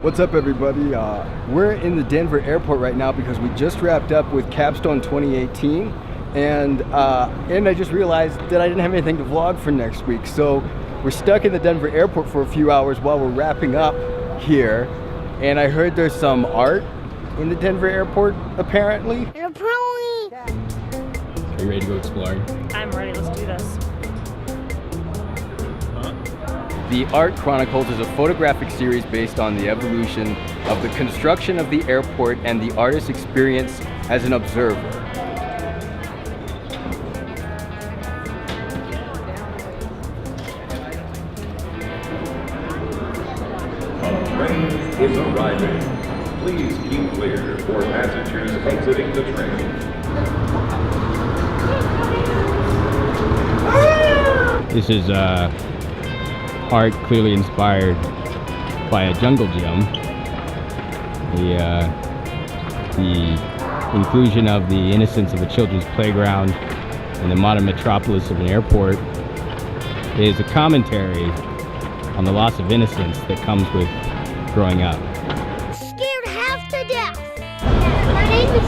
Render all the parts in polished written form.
What's up, everybody? We're in the Denver airport right now because we just wrapped up with Capstone 2018, and I just realized that I didn't have anything to vlog for next week. So we're stuck in the Denver airport for a few hours while we're wrapping up here, and I heard there's some art in the Denver airport, apparently. Are you ready to go exploring? I'm ready, let's do this. The Art Chronicles is a photographic series based on the evolution of the construction of the airport and the artist's experience as an observer. A train is arriving. Please keep clear for passengers exiting the train. This is art clearly inspired by a jungle gym. The inclusion of the innocence of a children's playground in the modern metropolis of an airport is a commentary on the loss of innocence that comes with growing up. scared half to death. My name is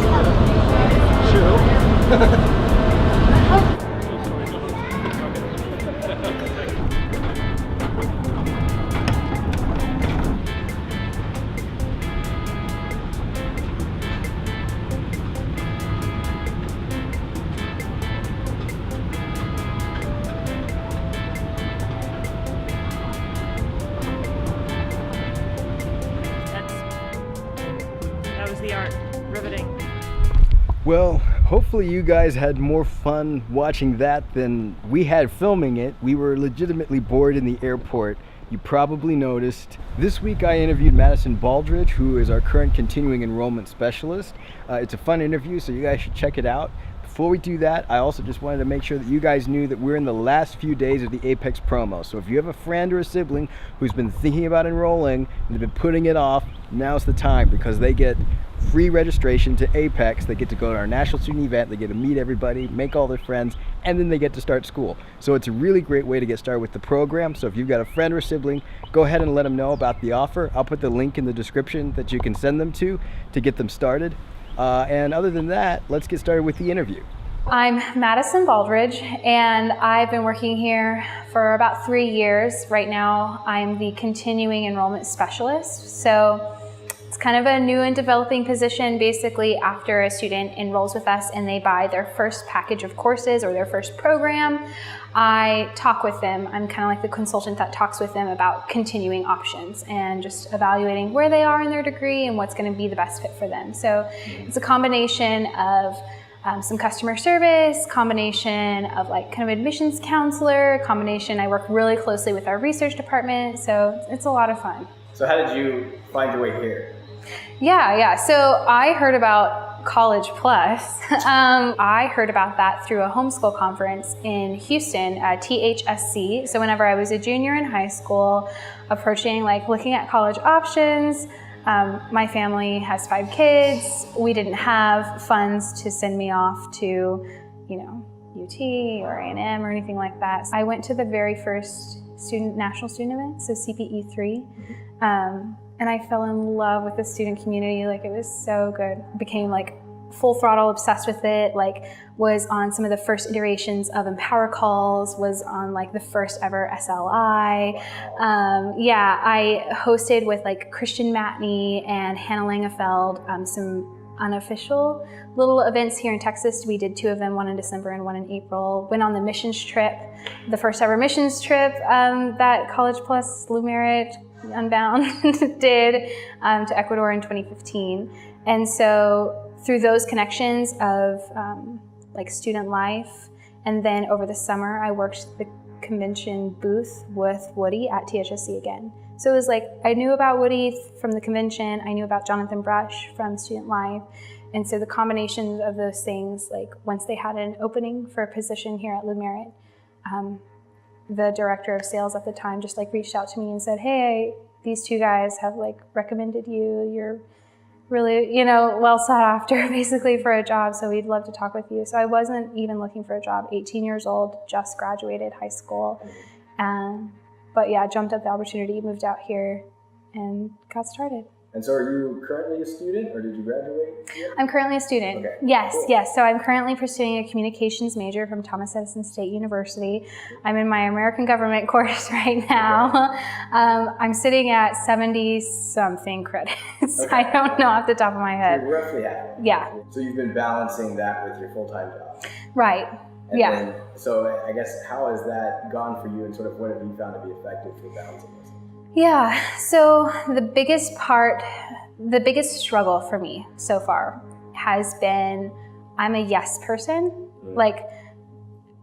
That was the art. Riveting. Well, hopefully you guys had more fun watching that than we had filming it. We were legitimately bored in the airport. You probably noticed. This week I interviewed Madison Baldridge, who is our current continuing enrollment specialist. It's a fun interview, so you guys should check it out. Before we do that, I also just wanted to make sure that you guys knew that we're in the last few days of the Apex promo. So if you have a friend or a sibling who's been thinking about enrolling and they've been putting it off, now's the time, because they get free registration to Apex. They get to go to our national student event, they get to meet everybody, make all their friends, and then they get to start school. So it's a really great way to get started with the program. So if you've got a friend or a sibling, go ahead and let them know about the offer. I'll put the link in the description that you can send them to get them started. And other than that, let's get started with the interview. I'm Madison Baldridge, and I've been working here for about 3 years. Right now, I'm the continuing enrollment specialist. So it's kind of a new and developing position. Basically, after a student enrolls with us and they buy their first package of courses or their first program, I talk with them. I'm kind of like the consultant that talks with them about continuing options and just evaluating where they are in their degree and what's going to be the best fit for them. So it's a combination of some customer service, combination of like kind of admissions counselor, combination. I work really closely with our research department, so it's a lot of fun. So how did you find your way here? Yeah. So I heard about College Plus. I heard about that through a homeschool conference in Houston, THSC. So whenever I was a junior in high school, looking at college options, my family has 5 kids. We didn't have funds to send me off to, UT or A&M or anything like that. I went to the very first national student event, so CPE 3. And I fell in love with the student community. It was so good. Became full throttle obsessed with it, was on some of the first iterations of Empower Calls, was on the first ever SLI. I hosted with Christian Matney and Hannah Langefeld some unofficial little events here in Texas. We did 2 of them, one in December and one in April. Went on the missions trip, the first ever missions trip that College Plus LuMerit Unbound did to Ecuador in 2015. And so through those connections of student life, and then over the summer I worked the convention booth with Woody at THSC again. So it was I knew about Woody from the convention, I knew about Jonathan Brush from Student Life, and so the combination of those things, once they had an opening for a position here at LuMerit, the director of sales at the time just reached out to me and said, hey, these 2 guys have recommended you. You're really, well sought after basically for a job. So we'd love to talk with you. So I wasn't even looking for a job, 18 years old, just graduated high school. But yeah, jumped at the opportunity, moved out here, and got started. And so are you currently a student or did you graduate yet? I'm currently a student. Okay, Yes, cool. yes. So I'm currently pursuing a communications major from Thomas Edison State University. I'm in my American government course right now. I'm sitting at 70-something credits. Okay. I don't know off the top of my head. You're roughly half. Yeah, So you've been balancing that with your full-time job. right. And Yeah. then, so I guess how has that gone for you and sort of what have you found to be effective for balancing this? Yeah, so the biggest struggle for me so far has been I'm a yes person. Like,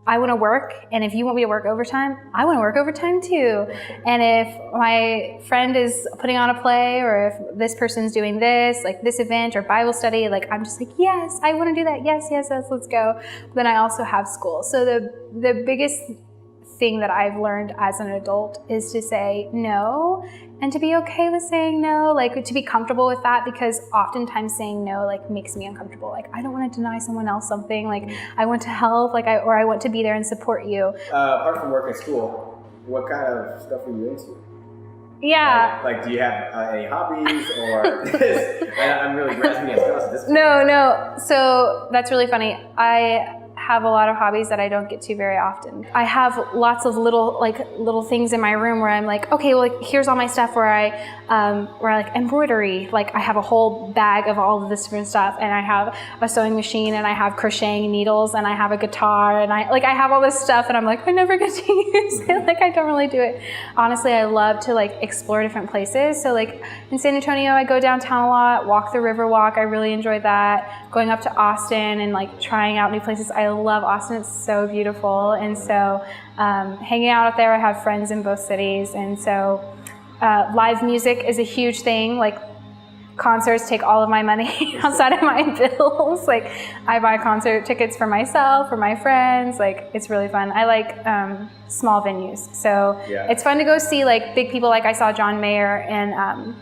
I want to work, and if you want me to work overtime, I want to work overtime too. And if my friend is putting on a play, or if this person's doing this, like this event or Bible study, like I'm just like, yes, I want to do that. Yes, let's go. But then I also have school. So the biggest thing that I've learned as an adult is to say no, and to be okay with saying no, like to be comfortable with that, because oftentimes saying no like makes me uncomfortable. Like, I don't want to deny someone else something. Like, I want to help, like I want to be there and support you. Apart from work and school, what kind of stuff are you into? Yeah. Like do you have any hobbies or I'm really grasping at straws at this point. No. So that's really funny. I have a lot of hobbies that I don't get to very often. I have lots of little things in my room where I'm like, okay, well, like, here's all my stuff where I like embroidery. Like, I have a whole bag of all of this different stuff, and I have a sewing machine, and I have crocheting needles, and I have a guitar, and I have all this stuff, and I'm like, I never get to use it. Like, I don't really do it. Honestly, I love to like explore different places. So like in San Antonio, I go downtown a lot, walk the Riverwalk. I really enjoy that. Going up to Austin and like trying out new places. I love Austin. It's so beautiful. And so hanging out there, I have friends in both cities. And so live music is a huge thing. Like, concerts take all of my money outside of my bills. Like, I buy concert tickets for myself, for my friends. Like, it's really fun. I like small venues. So it's fun to go see like big people. Like, I saw John Mayer in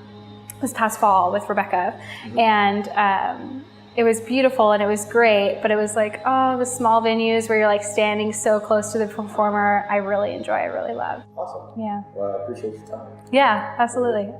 this past fall with Rebecca. And it was beautiful and it was great, but it was like, the small venues where you're like standing so close to the performer, I really enjoy, I really love. Awesome. Yeah. Well, I appreciate your time. Yeah, absolutely.